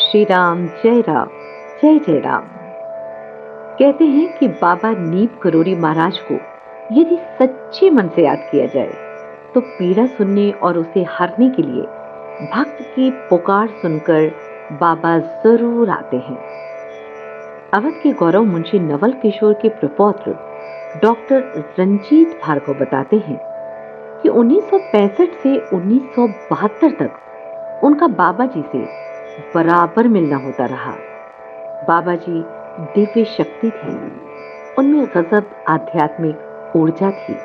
श्री राम जय राम जय जय राम। कहते हैं कि बाबा नीम करोड़ी महाराज को यदि सच्चे मन से याद किया जाए तो पीड़ा सुनने और उसे हरने के लिए भक्त की पुकार सुनकर बाबा जरूर आते हैं। अवध के गौरव मुंशी नवल किशोर के प्रपौत्र डॉक्टर रंजीत भार्गव बताते हैं कि 1965 से 1972 तक उनका बाबा जी से बराबर मिलना होता रहा। बाबा जी दिव्य शक्ति थी, उनमें गजब आध्यात्मिक ऊर्जा थी।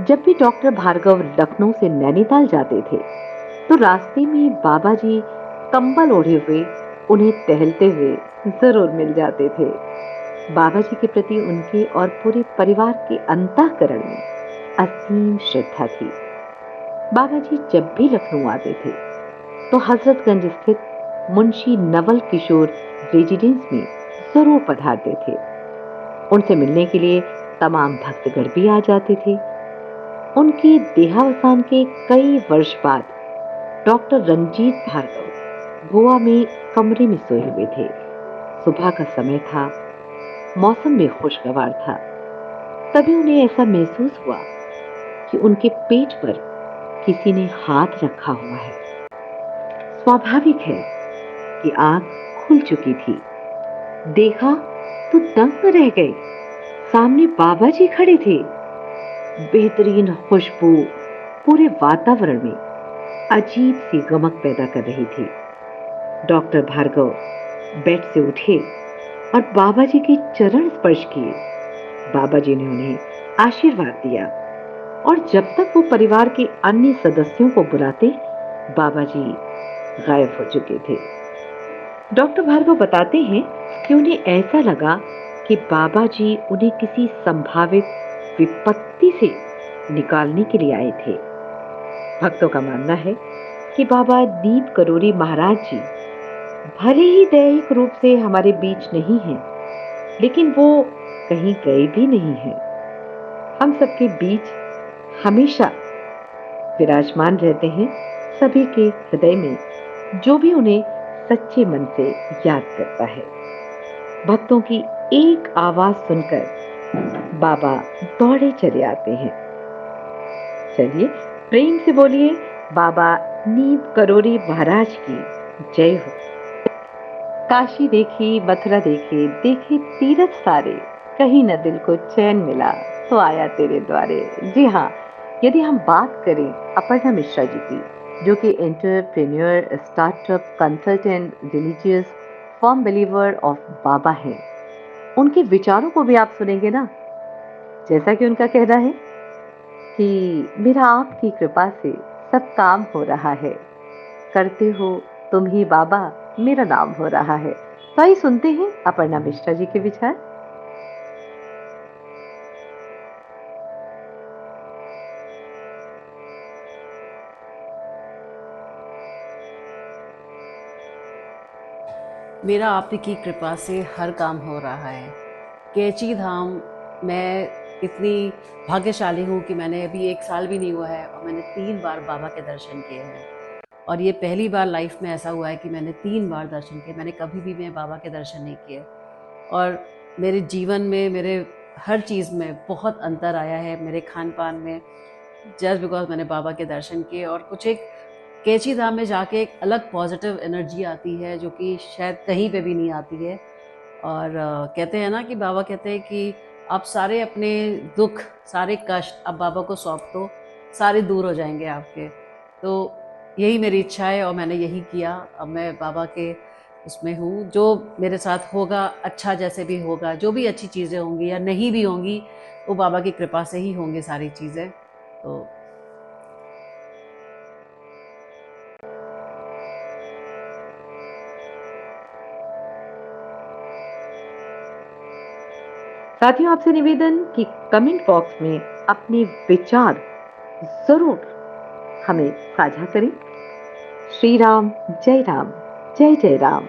जब भी डॉक्टर भार्गव लखनऊ से नैनीताल जाते थे तो रास्ते में बाबा जी कंबल ओढ़े हुए उन्हें टहलते हुए जरूर मिल जाते थे। बाबा जी के प्रति उनके और पूरे परिवार के अंतःकरण में असीम श्रद्धा थी। बाबा जी जब भी लखनऊ आते थे तो हजरतगंज स्थित मुंशी नवल किशोर रेजिडेंस में जरूर पधारते थे। उनसे मिलने के लिए तमाम भक्तगण भी आ जाते थे। उनके देहावसान के कई वर्ष बाद डॉक्टर रंजीत भार्गव गोवा में कमरे में सोए हुए थे। सुबह का समय था, मौसम भी खुशगवार था। तभी उन्हें ऐसा महसूस हुआ कि उनके पेट पर किसी ने हाथ रखा हुआ है। स्वाभाविक है कि आंख खुल चुकी थी। देखा तो दंग रह गए। सामने बाबा जी खड़े थे। बेहतरीन खुशबू पूरे वातावरण में अजीब सी गमक पैदा कर रही थी। डॉक्टर भार्गव बेड से उठे और बाबा जी के चरण स्पर्श किए। बाबा जी ने उन्हें आशीर्वाद दिया और जब तक वो परिवार के अन्य सदस्यों को बुलाते, बाबा जी गायब हो चुके थे। डॉक्टर भार्गव बताते हैं कि उन्हें ऐसा लगा कि बाबा जी उन्हें किसी संभावित विपत्ति से निकालने के लिए आए थे। भक्तों का मानना है कि बाबा नीम करोड़ी महाराज जी भले ही दैहिक रूप से हमारे बीच नहीं हैं, लेकिन वो कहीं गए भी नहीं हैं। हम सबके बीच हमेशा विराजमान रहते हैं, सभी के हृदय में, जो भी उन्हें सच्चे मन से याद करता है। भक्तों की एक आवाज सुनकर बाबा दौड़े चले आते हैं। चलिए प्रेम से बोलिए, बाबा नीम करोड़ी महाराज की जय हो। काशी देखी, मथुरा देखी, देखे तीरथ सारे, कहीं न दिल को चैन मिला तो आया तेरे द्वारे। जी हाँ, यदि हम बात करें अपर्णा मिश्रा जी की, जो कि entrepreneur, startup, consultant, religious, firm believer of Baba हैं, उनके विचारों को भी आप सुनेंगे ना। जैसा कि उनका कहना है कि मेरा आपकी कृपा से सब काम हो रहा है, करते हो तुम ही बाबा, मेरा नाम हो रहा है। तो आइए सुनते हैं अपर्णा मिश्रा जी के विचार। मेरा आपकी कृपा से हर काम हो रहा है। कैची धाम, मैं इतनी भाग्यशाली हूँ कि मैंने अभी 1 साल भी नहीं हुआ है और मैंने 3 बार बाबा के दर्शन किए हैं। और ये पहली बार लाइफ में ऐसा हुआ है कि मैंने 3 बार दर्शन किए। मैंने कभी भी मैं बाबा के दर्शन नहीं किए और मेरे जीवन में, मेरे हर चीज़ में बहुत अंतर आया है, मेरे खान पान में, जस्ट बिकॉज मैंने बाबा के दर्शन किए। और कुछ एक कैची धाम में जाके एक अलग पॉजिटिव एनर्जी आती है जो कि शायद कहीं पे भी नहीं आती है। और कहते हैं ना कि बाबा कहते हैं कि आप सारे अपने दुख, सारे कष्ट अब बाबा को सौंप दो, सारे दूर हो जाएंगे आपके। तो यही मेरी इच्छा है और मैंने यही किया। अब मैं बाबा के उसमें हूँ, जो मेरे साथ होगा, अच्छा जैसे भी होगा, जो भी अच्छी चीज़ें होंगी या नहीं भी होंगी, वो बाबा की कृपा से ही होंगी सारी चीज़ें। तो साथियों, आपसे निवेदन कि कमेंट बॉक्स में अपने विचार जरूर हमें साझा करें। श्री राम जय राम जय जय राम।